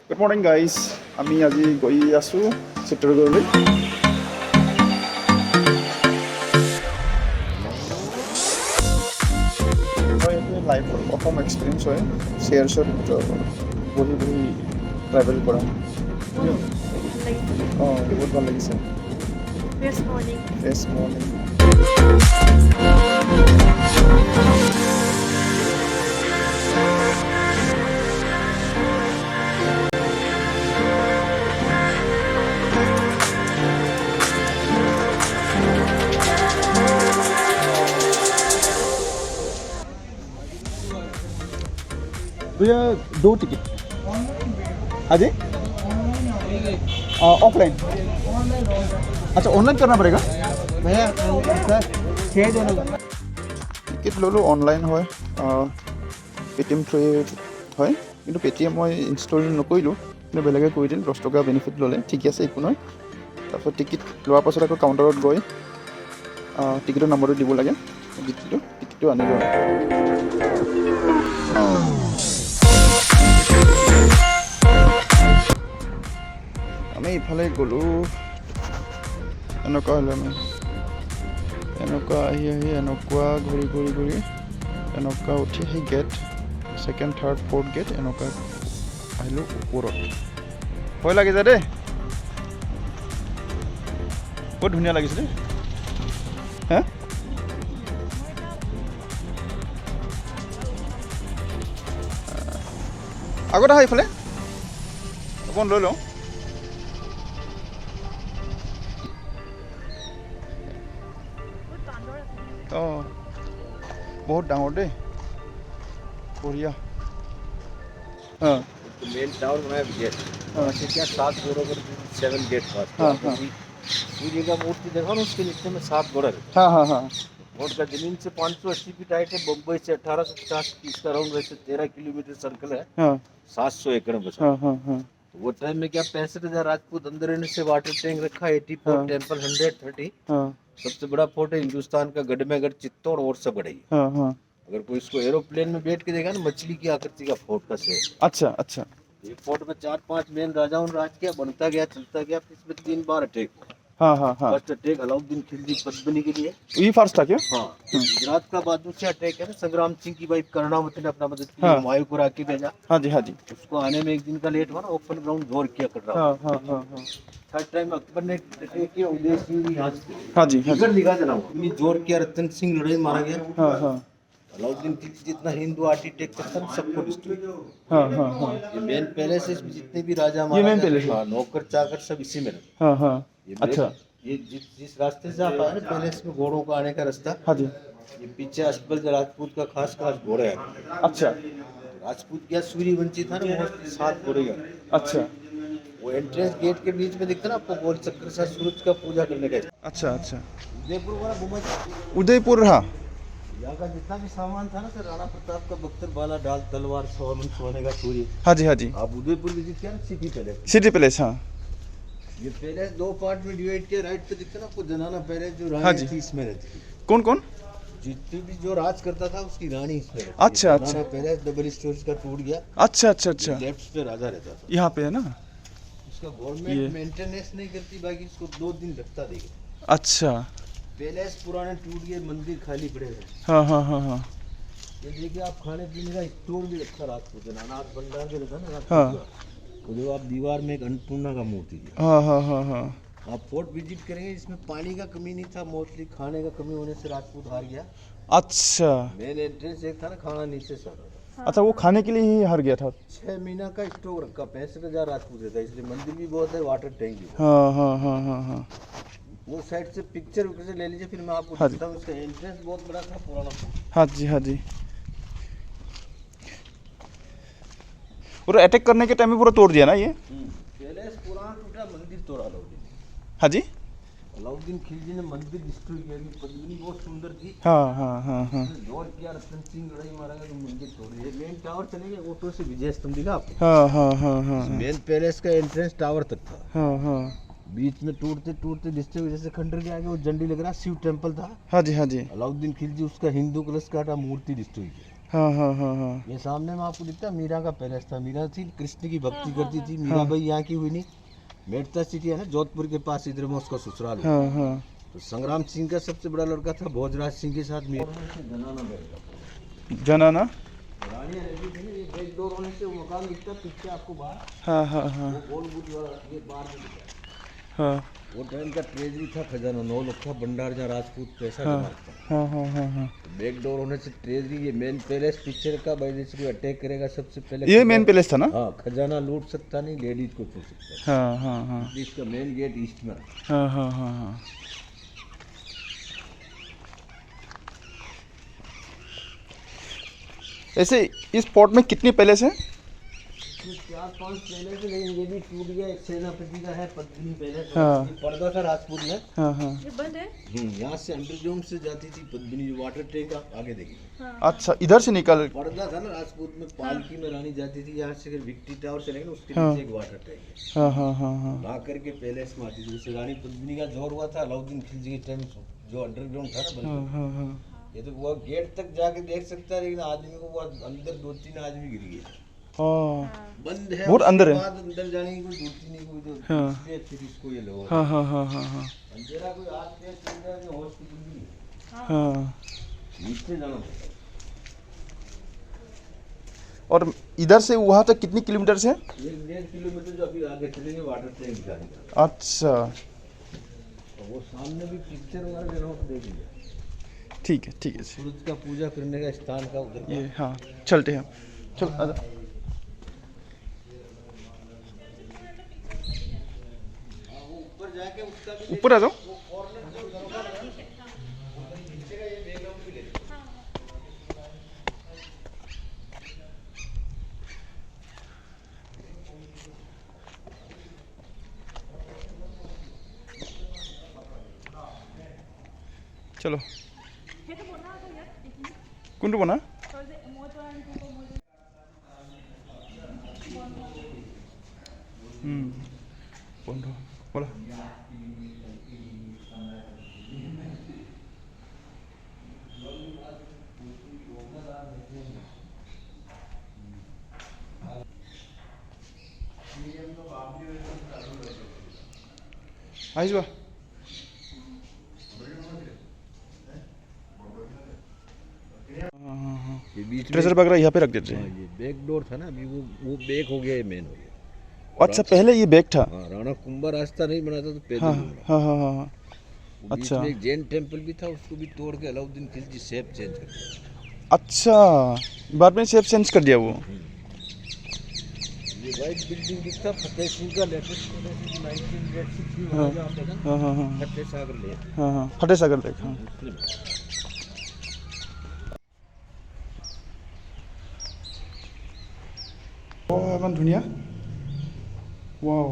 Good morning guys. আমি আজি গৈ আছো চিত্ৰগড়লৈ। মই এইটো লাইফৰ প্ৰথম এক্সপিৰিয়েঞ্চ হয় শ্বেয়াৰছত বহি বহি ট্ৰেভেল কৰা। বহুত ভাল লাগিছে। Fresh morning. भैया 2 टिकट हाँ जी ऑफलाइन अच्छा ऑनलाइन करना पड़ेगा भैया सर 6 जनों का टिकट लो ऑनलाइन है पेटीएम थ्रू है कि पेटीएम मैं इन्स्टल नकरिलो कि बेलेगे कर दिल 10 टका बेनिफिट लले ठीक है एक ना तरह टिकट लोৱাৰ पाছত আকৌ काउंटारत गई टिकटर नम्बर दी लगे दी टिकट आनिलो আমি ইফালে গ'লো এনেকুৱা হ'লে আমি এনেকুৱা আহি এনেকুৱা ঘূৰি ঘূৰি ঘূৰি এনেকুৱা উঠি সেই gate second third fourth gate এনেকুৱা আহিলোঁ ওপৰত ভয় লাগি যায় দেই বহুত ধুনীয়া লাগিছে দেই হা আগত আহা ইফালে অকণ লৈ লওঁ बहुत डांगर दे बढ़िया हाँ मेन टावर बनाया गेट से क्या 7 घोड़ों पर 7 गेट पास सूर्य का मूर्ति देखा ना उसके नीचे में 7 घोड़ा रहता हाँ हाँ हाँ और का जमीन से 580 फीट हाइट है बम्बई से 1850 की इसका राउंड वैसे 13 किलोमीटर सर्कल है हाँ 700 एकड़ में हाँ हाँ हाँ वो टाइम में क्या 65,000 राजपूत अंदर रहने से वाटर टैंक रखा 84 टेम्पल 130 हाँ सबसे बड़ा फोर्ट है हिंदुस्तान का गढ़मेगढ़ चित्तौड़ और सब बड़ी हाँ हाँ अगर कोई इसको एरोप्लेन में बैठ के देखा ना मछली की आकृति का फोर्ट का शेर अच्छा अच्छा एक फोर्ट में 4-5 मेन राजाओं ने राज किया बनता गया चलता गया इसमें 3 बार अटैक हाँ हाँ हाँ फर्स्ट अटैक अलाउद्दीन खिलजी पद्मिनी के लिए ये फर्स्ट था क्या हाँ गुजरात का बहादुर से अटैक है ना संग्राम सिंह की वाइफ कर्णावती ने अपना मदद की हाँ। हुमायूं को राखी भेजा हाँ जी हाँ जी उसको आने में 1 दिन का लेट हुआ ना ओपन ग्राउंड जोर किया कर रहा हाँ हाँ हाँ हाँ थर्ड टाइम अकबर ने अटैक किया उदय सिंह भी यहाँ से हाँ जी हाँ जी इधर दिखा देना इतनी जोर किया रतन सिंह लड़ाई मारा गया हाँ हाँ अलाउद्दीन खिलजी जितना हिंदू आर्किटेक्चर था सबको डिस्ट्रॉय हाँ हाँ हाँ ये मेन पैलेस है इसमें जितने भी राजा ये महाराजा main palace है? हाँ नौकर चाकर सब इसी में रहते हाँ हाँ ये अच्छा ये जिस रास्ते से आप आए ना पैलेस में घोड़ों का आने का रास्ता हाँ जी ये पीछे अकबर राजपूत का खास घोड़े है अच्छा राजपूत क्या सूर्यवंशी था ना मोस्टली 7 घोड़े का अच्छा वो एंट्रेंस गेट के बीच में दिखता ना आपको गोल चक्कर से सूरज का पूजा करने का अच्छा अच्छा उदयपुर वाला घुमा उदयपुर रहा यहाँ का जितना भी सामान था ना सर राणा प्रताप का बख्तर बाला डाल तलवार सोने का सूर्य हाँ जी हाँ जी आप उदयपुर विजिट किया ना सिटी पैलेस सिटी पैलेस हाँ ये पैलेस 2 पार्ट में डिवाइड किया राइट पे दिखता ना आपको जनाना पैलेस जो हाँ रानी जी। थी इसमें रहती थी कौन कौन जितनी भी जो राज करता था उसकी रानी इसमें रहती थी। अच्छा, अच्छा। जनाना पैलेस डबल स्टोरेज का टूट गया अच्छा अच्छा अच्छा लेफ्ट पे राजा रहता था यहाँ पे है ना उसका ये- गवर्नमेंट मेंटेनेंस नहीं करती बाकी इसको 2 दिन लगता देगा अच्छा पैलेस पुराने टूट गए मंदिर खाली पड़े हैं हाँ हाँ हाँ हाँ ये देखिए आप खाने पीने का स्टोर भी रखा रात को जनानाथ भंडार जो रहता है ना रात हाँ। को वो जो आप दीवार में एक अन्नपूर्णा का मूर्ति है हाँ हाँ हाँ हाँ आप फोर्ट विजिट करेंगे इसमें पानी का कमी नहीं था मोस्टली खाने का कमी होने से राजपूत हार गया अच्छा मेन एंट्रेंस एक था ना खाना नीचे से आता था अच्छा वो खाने के लिए ही हार गया था 6 महीना का स्टॉक रखा 65,000 राजपूत रहता है इसलिए मंदिर भी बहुत है वाटर टैंक भी बहुत हाँ हाँ हाँ हाँ हाँ है। वो साइड से पिक्चर से ले लीजिए फिर मैं आपको हाँ जी। दिखाता हूँ इसका एंट्रेंस बहुत बड़ा था पुराना हाँ जी हाँ जी पूरा अटैक करने के टाइम में पूरा तोड़ दिया ना ये पैलेस पुराना टूटा मंदिर तोड़ा अलाउद्दीन हाँ जी अलाउद्दीन खिलजी ने मंदिर डिस्ट्रॉय किया कि पद्मिनी बहुत सुंदर थी हाँ हाँ हाँ हाँ उसने जोर किया रतन सिंह लड़ाई मारा गया तो मंदिर तोड़े ये मेन टावर चलेंगे ऑटो से विजय स्तंभ दिखा आपको हाँ हाँ हाँ हाँ मेन पैलेस का एंट्रेंस टावर तक था हाँ हाँ बीच में टूटते टूटते डिस्ट्रॉय जैसे खंडर के आगे वो झंडी लग रहा शिव टेम्पल था हाँ जी हाँ जी अलाउद्दीन खिलजी उसका हिंदू कलश का मूर्ति डिस्ट्रॉय किया हाँ हाँ हाँ हाँ ये सामने में आपको दिखता है मीरा का पैलेस था। मीरा थी कृष्ण की भक्ति करती थी। मीरा भाई यहाँ की हुई नहीं, मेड़ता सिटी है ना जोधपुर के पास, इधर में उसका ससुराल हुआ। हाँ हाँ तो संग्राम सिंह का सबसे बड़ा लड़का था भोजराज सिंह के साथ जनाना। रानियां रहती थी ना, ये बैक डोर होने से वो मकान दिखता है पीछे आपको बाहर, हाँ हाँ हाँ वो गोल बुद्ध वाला ये बाहर में दिखता है। हाँ वो टाइम का ट्रेजरी था, खजाना 9 लाख था, भंडार जहाँ राजपूत पैसा जमा था। हाँ हाँ हाँ हाँ बैक डोर होने से ट्रेजरी, ये मेन पैलेस पिक्चर का भाई जैसे कोई अटैक करेगा सबसे पहले ये मेन पैलेस था ना। हाँ, खजाना लूट सकता नहीं, लेडीज को छू सकता है। हाँ हाँ हाँ इसका मेन गेट ईस्ट में। हाँ हाँ हाँ हाँ ऐसे इस फोर्ट में कितनी पैलेस हैं? 4-5 पैलेस है, लेकिन ये भी टूट गया। एक सेनापति का है पद्मिनी पैलेस, हाँ। ये पर्दा था राजपूत में। हाँ हाँ ये बंद है। यहाँ से अंडरग्राउंड से जाती थी पद्मिनी, जो वाटर टैंक आप आगे देखिए। अच्छा इधर से निकल। पर्दा था ना राजपूत में, पालकी में रानी जाती थी यहाँ से, अगर विक्टी टावर से लेंगे ना उसके हाँ। नीचे एक वाटर टैंक है। हाँ हाँ हाँ हाँ ला करके पैलेस में आती थी। जैसे रानी पद्मिनी का जोर हुआ था अलाउद्दीन खिलजी के टाइम, जो अंडरग्राउंड था ना हाँ बंद। हाँ हाँ ये तो वो गेट तक जाके देख सकता है, लेकिन आदमी को वो अंदर 2-3 आदमी गिर गए। हाँ बंद है, बहुत उसके अंदर है। बाद अंदर जाने की कोई जरूरत नहीं, कोई तो हाँ। इसलिए फिर इसको ये लोग हाँ हाँ हाँ हाँ हाँ अंधेरा कोई आग तेज चल रहा है, हॉस्पिटल भी है, हाँ नीचे जाना पड़ता है। और इधर से वहाँ तक कितनी किलोमीटर से? 1-1.5 किलोमीटर जो अभी आगे चलेंगे वाटर टैंक जाने का। अच्छा और वो सामने भी पिक्चर वगैरह देना हो तो देख लीजिए। ठीक है ठीक है। सूरज का पूजा करने का स्थान का उधर ये हाँ चलते हैं हम। चल आजा। ऊपर जाके उसका भी ऊपर आ जाओ। वो कॉर्नर जो दरवाजा है उधर नीचे का ये बैकग्राउंड भी ले लीजिए। चलो কোনটো বনা? বন্ধ বলা। আহি যোৱা। ये बीच में ट्रेजर वगैरह यहाँ पे रख देते हाँ, हैं। ये बैक डोर था ना, अभी वो बैक हो गया, ये मेन हो गया। अच्छा पहले ये बैग था। हाँ, राणा कुंभा रास्ता नहीं बना था तो पैदल हाँ घूमना। हाँ हाँ हाँ वो बीच अच्छा। में एक जैन टेम्पल भी था, उसको भी तोड़ के अलाउद्दीन खिलजी शेप चेंज कर दिया। अच्छा बाद में शेप चेंज कर दिया वो। ये वाइट बिल्डिंग दिखता फतेह सिंह का लेटेस्ट कॉलेज 1986 में हाँ। बनाया आपने ना, हाँ हाँ हाँ फतेह सागर ले हाँ हाँ फतेह सागर लेक। हाँ मुस्लिम। ইমান ধুনীয়া। ৱাও